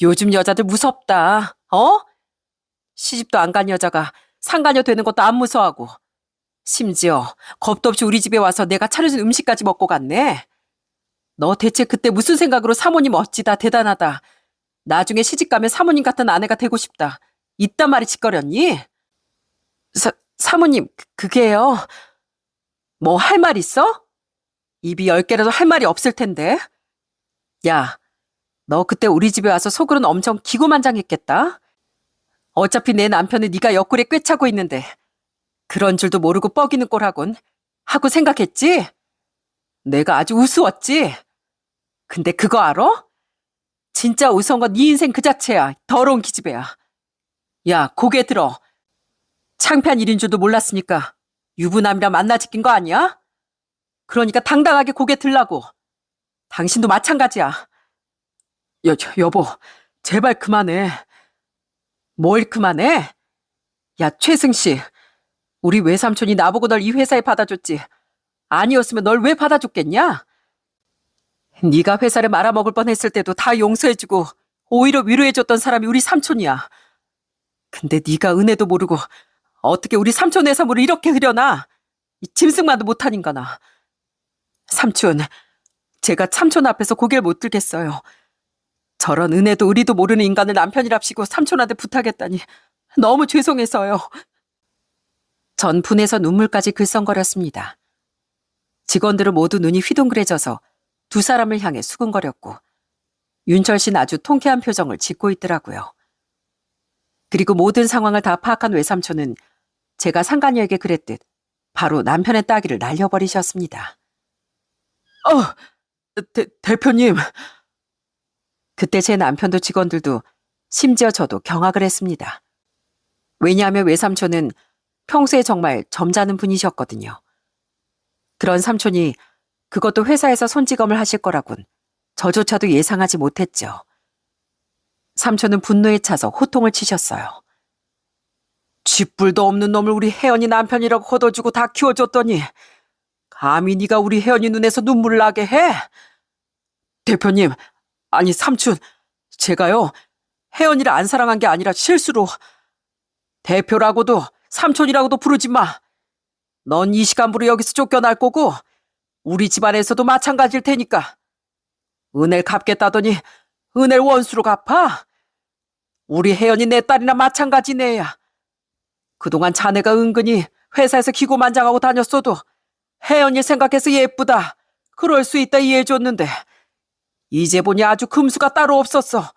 요즘 여자들 무섭다, 어? 시집도 안 간 여자가 상간녀 되는 것도 안 무서워하고 심지어 겁도 없이 우리 집에 와서 내가 차려준 음식까지 먹고 갔네. 너 대체 그때 무슨 생각으로 사모님 멋지다, 대단하다, 나중에 시집가면 사모님 같은 아내가 되고 싶다, 이딴 말이 짓거렸니? 사모님, 그게요. 뭐 할 말 있어? 입이 10개라도 할 말이 없을 텐데. 야, 너 그때 우리 집에 와서 속으로는 엄청 기고만장했겠다. 어차피 내 남편은 네가 옆구리에 꿰차고 있는데 그런 줄도 모르고 뻐기는 꼴하곤. 하고 생각했지? 내가 아주 우스웠지? 근데 그거 알아? 진짜 우스운 건 네 인생 그 자체야. 더러운 기집애야. 야, 고개 들어. 창피한 일인 줄도 몰랐으니까 유부남이랑 만나짓 낀 거 아니야? 그러니까 당당하게 고개 들라고. 당신도 마찬가지야. 여보, 제발 그만해. 뭘 그만해? 야, 최승 씨. 우리 외삼촌이 나보고 널 이 회사에 받아줬지. 아니었으면 널 왜 받아줬겠냐? 네가 회사를 말아먹을 뻔했을 때도 다 용서해주고 오히려 위로해줬던 사람이 우리 삼촌이야. 근데 네가 은혜도 모르고 어떻게 우리 삼촌 회사물을 이렇게 흐려놔? 이 짐승만도 못한 인간아. 삼촌, 제가 삼촌 앞에서 고개를 못 들겠어요. 저런 은혜도 의리도 모르는 인간을 남편이랍시고 삼촌한테 부탁했다니 너무 죄송해서요. 전 분해서 눈물까지 글썽거렸습니다. 직원들은 모두 눈이 휘둥그레져서 두 사람을 향해 수근거렸고 윤철 씨는 아주 통쾌한 표정을 짓고 있더라고요. 그리고 모든 상황을 다 파악한 외삼촌은 제가 상간녀에게 그랬듯 바로 남편의 따귀를 날려버리셨습니다. 대표님. 그때 제 남편도 직원들도 심지어 저도 경악을 했습니다. 왜냐하면 외삼촌은 평소에 정말 점잖은 분이셨거든요. 그런 삼촌이 그것도 회사에서 손찌검을 하실 거라곤 저조차도 예상하지 못했죠. 삼촌은 분노에 차서 호통을 치셨어요. 쥐뿔도 없는 놈을 우리 혜연이 남편이라고 걷어주고 다 키워줬더니 감히 네가 우리 혜연이 눈에서 눈물 나게 해? 대표님, 아니 삼촌, 제가요 혜연이를 안 사랑한 게 아니라 실수로. 대표라고도 삼촌이라고도 부르지 마. 넌 이 시간부로 여기서 쫓겨날 거고 우리 집안에서도 마찬가지일 테니까. 은혜를 갚겠다더니 은혜를 원수로 갚아? 우리 혜연이 내 딸이나 마찬가지네 야. 그동안 자네가 은근히 회사에서 기고만장하고 다녔어도 혜연이 생각해서 예쁘다, 그럴 수 있다 이해해줬는데 이제 보니 아주 금수가 따로 없었어.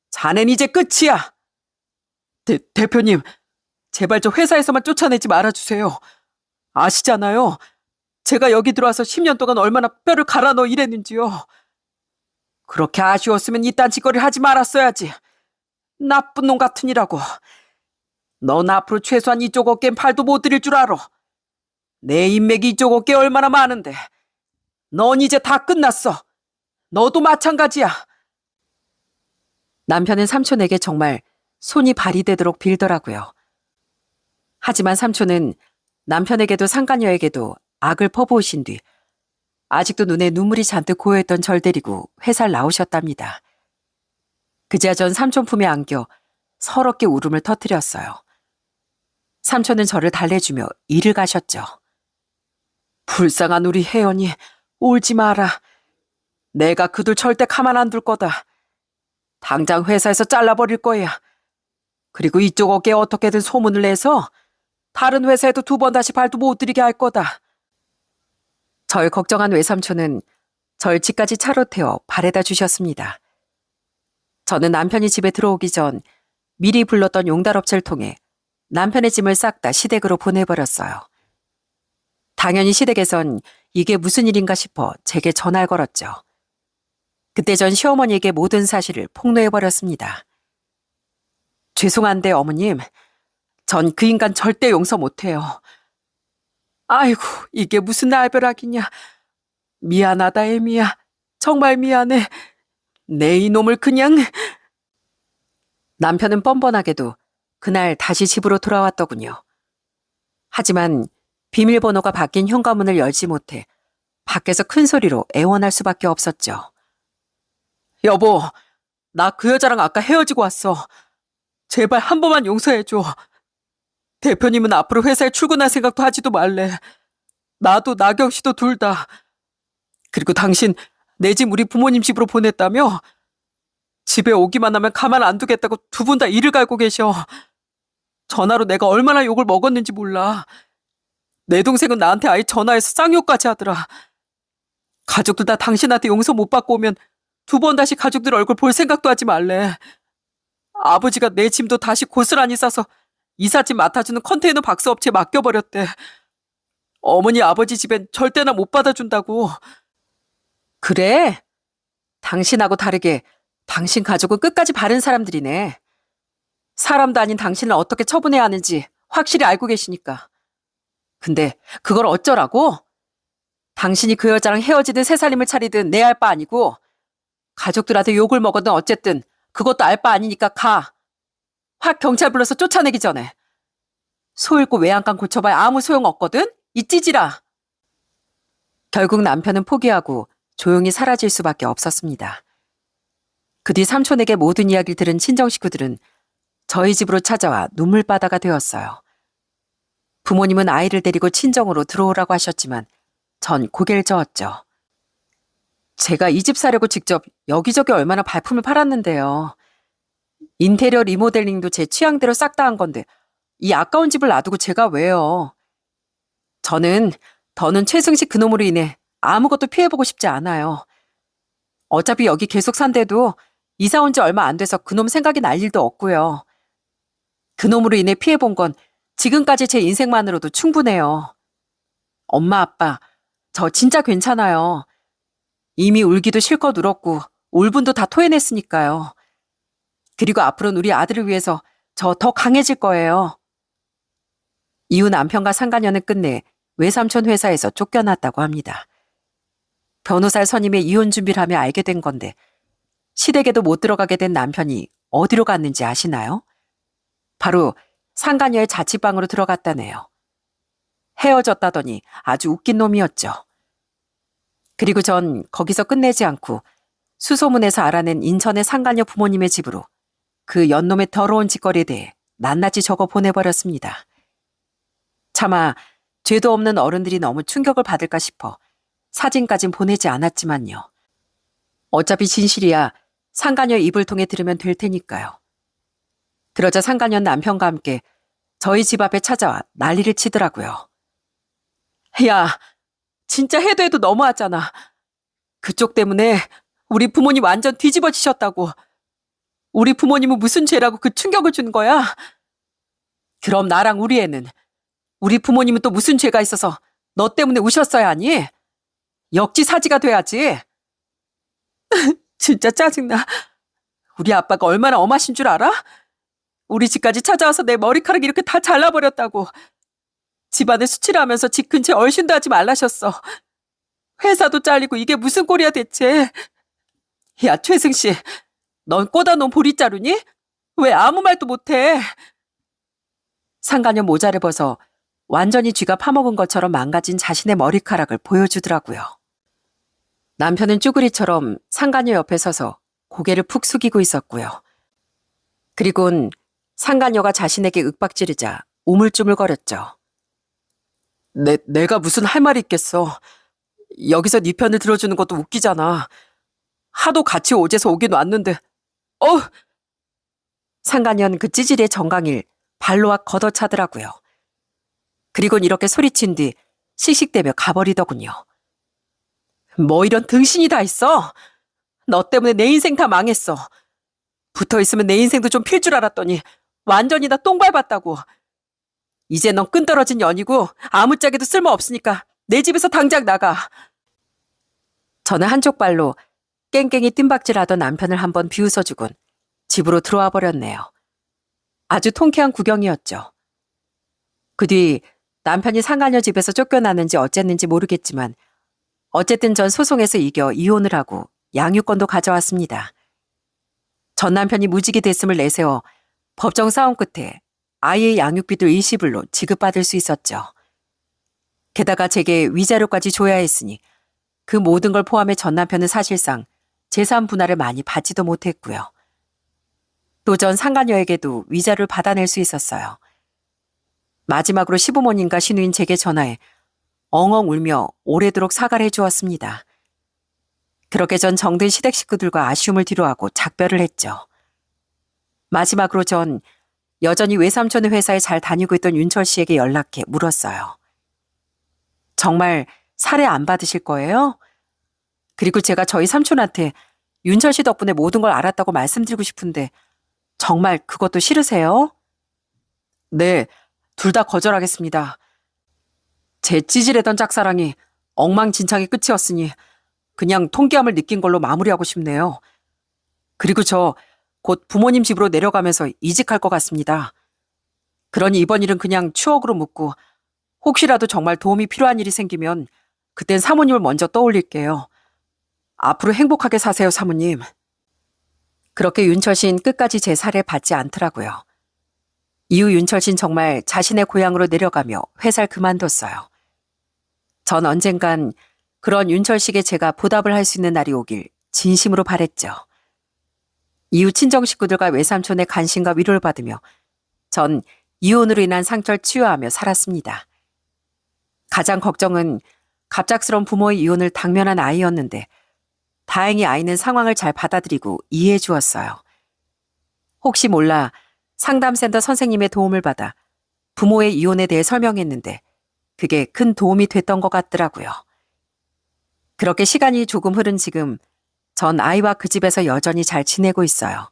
자넨 이제 끝이야. 대표님, 제발 저 회사에서만 쫓아내지 말아주세요. 아시잖아요. 제가 여기 들어와서 10년 동안 얼마나 뼈를 갈아 넣어 일했는지요. 그렇게 아쉬웠으면 이딴 짓거리를 하지 말았어야지. 나쁜 놈 같으니라고. 넌 앞으로 최소한 이쪽 어깨엔 팔도 못 들일 줄 알아. 내 인맥이 이쪽 어깨에 얼마나 많은데. 넌 이제 다 끝났어. 너도 마찬가지야. 남편은 삼촌에게 정말 손이 발이 되도록 빌더라고요. 하지만 삼촌은 남편에게도 상간녀에게도 악을 퍼부으신 뒤 아직도 눈에 눈물이 잔뜩 고여있던 절 데리고 회사를 나오셨답니다. 그제야 전 삼촌 품에 안겨 서럽게 울음을 터뜨렸어요. 삼촌은 저를 달래주며 일을 가셨죠. 불쌍한 우리 혜연이, 울지 마라. 내가 그들 절대 가만 안 둘 거다. 당장 회사에서 잘라버릴 거야. 그리고 이쪽 어깨에 어떻게든 소문을 내서 다른 회사에도 2번 다시 발도 못 들이게 할 거다. 절 걱정한 외삼촌은 절 집까지 차로 태워 바래다 주셨습니다. 저는 남편이 집에 들어오기 전 미리 불렀던 용달업체를 통해 남편의 짐을 싹 다 시댁으로 보내버렸어요. 당연히 시댁에선 이게 무슨 일인가 싶어 제게 전화를 걸었죠. 그때 전 시어머니에게 모든 사실을 폭로해버렸습니다. 죄송한데 어머님, 전 그 인간 절대 용서 못해요. 아이고, 이게 무슨 날벼락이냐. 미안하다 애미야. 정말 미안해. 내 이놈을 그냥... 남편은 뻔뻔하게도 그날 다시 집으로 돌아왔더군요. 하지만 비밀번호가 바뀐 현관문을 열지 못해 밖에서 큰 소리로 애원할 수밖에 없었죠. 여보, 나 그 여자랑 아까 헤어지고 왔어. 제발 한 번만 용서해줘. 대표님은 앞으로 회사에 출근할 생각도 하지도 말래. 나도 나경 씨도 둘 다. 그리고 당신 내 집 우리 부모님 집으로 보냈다며? 집에 오기만 하면 가만 안 두겠다고 2분 다 이를 갈고 계셔. 전화로 내가 얼마나 욕을 먹었는지 몰라. 내 동생은 나한테 아예 전화해서 쌍욕까지 하더라. 가족들 다 당신한테 용서 못 받고 오면 2번 다시 가족들 얼굴 볼 생각도 하지 말래. 아버지가 내 짐도 다시 고스란히 싸서 이삿짐 맡아주는 컨테이너 박스 업체에 맡겨버렸대. 어머니 아버지 집엔 절대나 못 받아준다고. 그래? 당신하고 다르게 당신 가족은 끝까지 바른 사람들이네. 사람도 아닌 당신을 어떻게 처분해야 하는지 확실히 알고 계시니까. 근데 그걸 어쩌라고? 당신이 그 여자랑 헤어지든 새 살림을 차리든 내 알 바 아니고 가족들한테 욕을 먹어든 어쨌든 그것도 알 바 아니니까 가. 확 경찰 불러서 쫓아내기 전에. 소 잃고 외양간 고쳐봐야 아무 소용 없거든? 이 찌질아. 결국 남편은 포기하고 조용히 사라질 수밖에 없었습니다. 그 뒤 삼촌에게 모든 이야기를 들은 친정 식구들은 저희 집으로 찾아와 눈물바다가 되었어요. 부모님은 아이를 데리고 친정으로 들어오라고 하셨지만 전 고개를 저었죠. 제가 이 집 사려고 직접 여기저기 얼마나 발품을 팔았는데요. 인테리어 리모델링도 제 취향대로 싹 다 한 건데 이 아까운 집을 놔두고 제가 왜요? 저는 더는 최승식 그놈으로 인해 아무것도 피해보고 싶지 않아요. 어차피 여기 계속 산데도 이사 온 지 얼마 안 돼서 그놈 생각이 날 일도 없고요. 그놈으로 인해 피해본 건 지금까지 제 인생만으로도 충분해요. 엄마, 아빠, 저 진짜 괜찮아요. 이미 울기도 실컷 울었고 울분도 다 토해냈으니까요. 그리고 앞으로는 우리 아들을 위해서 저 더 강해질 거예요. 이후 남편과 상간녀는 끝내 외삼촌 회사에서 쫓겨났다고 합니다. 변호사 선임의 이혼 준비를 하며 알게 된 건데 시댁에도 못 들어가게 된 남편이 어디로 갔는지 아시나요? 바로 상간녀의 자취방으로 들어갔다네요. 헤어졌다더니 아주 웃긴 놈이었죠. 그리고 전 거기서 끝내지 않고 수소문에서 알아낸 인천의 상간녀 부모님의 집으로 그 연놈의 더러운 짓거리에 대해 낱낱이 적어 보내버렸습니다. 차마 죄도 없는 어른들이 너무 충격을 받을까 싶어 사진까진 보내지 않았지만요. 어차피 진실이야 상간녀 입을 통해 들으면 될 테니까요. 그러자 상간녀 남편과 함께 저희 집 앞에 찾아와 난리를 치더라고요. 야, 진짜 해도 해도 너무하잖아. 그쪽 때문에 우리 부모님 완전 뒤집어지셨다고. 우리 부모님은 무슨 죄라고 그 충격을 준 거야? 그럼 나랑 우리 애는 우리 부모님은 또 무슨 죄가 있어서 너 때문에 우셨어야 하니? 역지사지가 돼야지. 진짜 짜증나. 우리 아빠가 얼마나 엄하신 줄 알아? 우리 집까지 찾아와서 내 머리카락 이렇게 다 잘라버렸다고. 집안에 수치라면서 집 근처에 얼씬도 하지 말라셨어. 회사도 잘리고 이게 무슨 꼴이야 대체. 야 최승씨, 넌 꽂아놓은 보리자루니? 왜 아무 말도 못해? 상간녀 모자를 벗어 완전히 쥐가 파먹은 것처럼 망가진 자신의 머리카락을 보여주더라고요. 남편은 쭈구리처럼 상간녀 옆에 서서 고개를 푹 숙이고 있었고요. 그리곤 상간녀가 자신에게 윽박지르자 우물쭈물거렸죠. 내가 무슨 할 말이 있겠어. 여기서 네 편을 들어주는 것도 웃기잖아. 하도 같이 오재서 오긴 왔는데. 상간녀는 그 찌질의 정강일 발로 걷어차더라고요. 그리곤 이렇게 소리친 뒤 씩씩대며 가버리더군요. 뭐 이런 등신이 다 있어? 너 때문에 내 인생 다 망했어. 붙어있으면 내 인생도 좀 필 줄 알았더니 완전히 다 똥 밟았다고. 이제 넌 끈떨어진 년이고 아무짝에도 쓸모없으니까 내 집에서 당장 나가. 저는 한쪽 발로 깽깽이 뜀박질하던 남편을 한번 비웃어주곤 집으로 들어와 버렸네요. 아주 통쾌한 구경이었죠. 그 뒤 남편이 상간녀 집에서 쫓겨났는지 어쨌는지 모르겠지만 어쨌든 전 소송에서 이겨 이혼을 하고 양육권도 가져왔습니다. 전 남편이 무직이 됐음을 내세워 법정 싸움 끝에 아이의 양육비도 일시불로 지급받을 수 있었죠. 게다가 제게 위자료까지 줘야 했으니 그 모든 걸 포함해 전 남편은 사실상 재산 분할을 많이 받지도 못했고요. 또 전 상간녀에게도 위자료를 받아낼 수 있었어요. 마지막으로 시부모님과 시누인 제게 전화해 엉엉 울며 오래도록 사과를 해주었습니다. 그렇게 전 정든 시댁 식구들과 아쉬움을 뒤로하고 작별을 했죠. 마지막으로 전 여전히 외삼촌의 회사에 잘 다니고 있던 윤철 씨에게 연락해 물었어요. 정말 살해 안 받으실 거예요? 그리고 제가 저희 삼촌한테 윤철 씨 덕분에 모든 걸 알았다고 말씀드리고 싶은데 정말 그것도 싫으세요? 네, 둘 다 거절하겠습니다. 제 찌질했던 짝사랑이 엉망진창의 끝이었으니 그냥 통기함을 느낀 걸로 마무리하고 싶네요. 그리고 저 곧 부모님 집으로 내려가면서 이직할 것 같습니다. 그러니 이번 일은 그냥 추억으로 묻고 혹시라도 정말 도움이 필요한 일이 생기면 그땐 사모님을 먼저 떠올릴게요. 앞으로 행복하게 사세요, 사모님. 그렇게 윤철 씨는 끝까지 제 살을 받지 않더라고요. 이후 윤철 씨는 정말 자신의 고향으로 내려가며 회사를 그만뒀어요. 전 언젠간 그런 윤철 씨에게 제가 보답을 할 수 있는 날이 오길 진심으로 바랬죠. 이후 친정 식구들과 외삼촌의 관심과 위로를 받으며 전 이혼으로 인한 상처를 치유하며 살았습니다. 가장 걱정은 갑작스러운 부모의 이혼을 당면한 아이였는데 다행히 아이는 상황을 잘 받아들이고 이해해 주었어요. 혹시 몰라 상담센터 선생님의 도움을 받아 부모의 이혼에 대해 설명했는데 그게 큰 도움이 됐던 것 같더라고요. 그렇게 시간이 조금 흐른 지금 전 아이와 그 집에서 여전히 잘 지내고 있어요.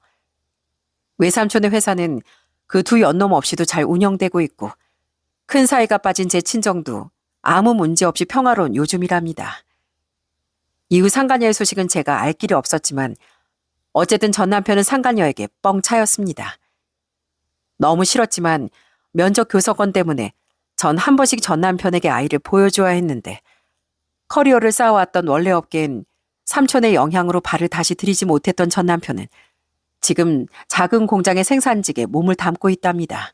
외삼촌의 회사는 그 두 연놈 없이도 잘 운영되고 있고 큰 사이가 빠진 제 친정도 아무 문제 없이 평화로운 요즘이랍니다. 이후 상간녀의 소식은 제가 알 길이 없었지만 어쨌든 전 남편은 상간녀에게 뻥 차였습니다. 너무 싫었지만 면접 교섭권 때문에 전 한 번씩 전 남편에게 아이를 보여줘야 했는데 커리어를 쌓아왔던 원래 업계엔 삼촌의 영향으로 발을 다시 들이지 못했던 전 남편은 지금 작은 공장의 생산직에 몸을 담고 있답니다.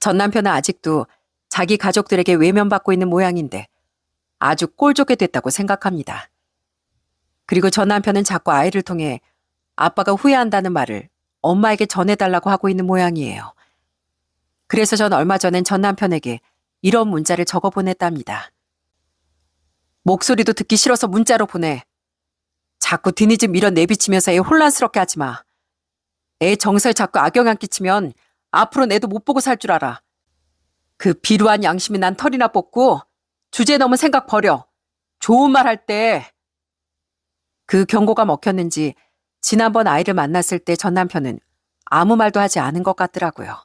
전 남편은 아직도 자기 가족들에게 외면받고 있는 모양인데 아주 꼴좋게 됐다고 생각합니다. 그리고 전 남편은 자꾸 아이를 통해 아빠가 후회한다는 말을 엄마에게 전해달라고 하고 있는 모양이에요. 그래서 전 얼마 전엔 전 남편에게 이런 문자를 적어 보냈답니다. 목소리도 듣기 싫어서 문자로 보내. 자꾸 뒤늦은 밀어 내비치면서 애 혼란스럽게 하지 마. 애 정서에 자꾸 악영향 끼치면 앞으로 애도 못 보고 살 줄 알아. 그 비루한 양심이 난 털이나 뽑고 주제 넘은 생각 버려. 좋은 말 할 때. 그 경고가 먹혔는지 지난번 아이를 만났을 때 전 남편은 아무 말도 하지 않은 것 같더라고요.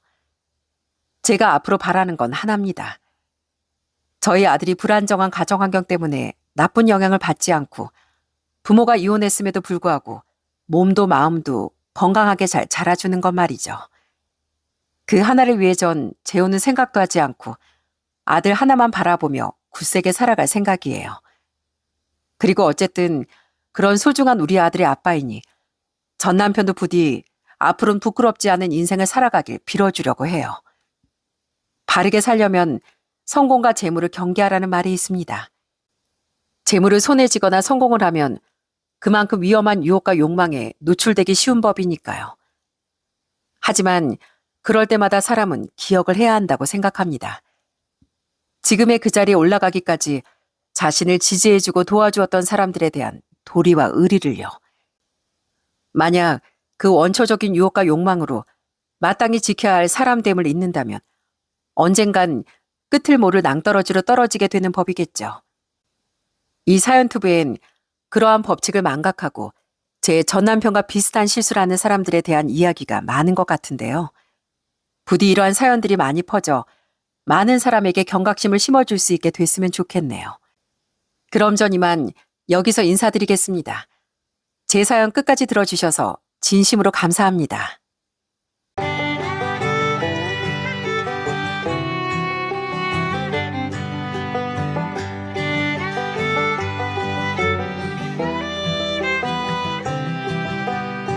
제가 앞으로 바라는 건 하나입니다. 저희 아들이 불안정한 가정환경 때문에 나쁜 영향을 받지 않고 부모가 이혼했음에도 불구하고 몸도 마음도 건강하게 잘 자라주는 것 말이죠. 그 하나를 위해 전 재혼은 생각도 하지 않고 아들 하나만 바라보며 굳세게 살아갈 생각이에요. 그리고 어쨌든 그런 소중한 우리 아들의 아빠이니 전 남편도 부디 앞으로는 부끄럽지 않은 인생을 살아가길 빌어주려고 해요. 바르게 살려면 성공과 재물을 경계하라는 말이 있습니다. 재물을 손에 쥐거나 성공을 하면 그만큼 위험한 유혹과 욕망에 노출되기 쉬운 법이니까요. 하지만 그럴 때마다 사람은 기억을 해야 한다고 생각합니다. 지금의 그 자리에 올라가기까지 자신을 지지해주고 도와주었던 사람들에 대한 도리와 의리를요. 만약 그 원초적인 유혹과 욕망으로 마땅히 지켜야 할 사람됨을 잊는다면 언젠간 끝을 모를 낭떠러지로 떨어지게 되는 법이겠죠. 이 사연투브엔 그러한 법칙을 망각하고 제 전남편과 비슷한 실수를 하는 사람들에 대한 이야기가 많은 것 같은데요. 부디 이러한 사연들이 많이 퍼져 많은 사람에게 경각심을 심어줄 수 있게 됐으면 좋겠네요. 그럼 전 이만 여기서 인사드리겠습니다. 제 사연 끝까지 들어주셔서 진심으로 감사합니다.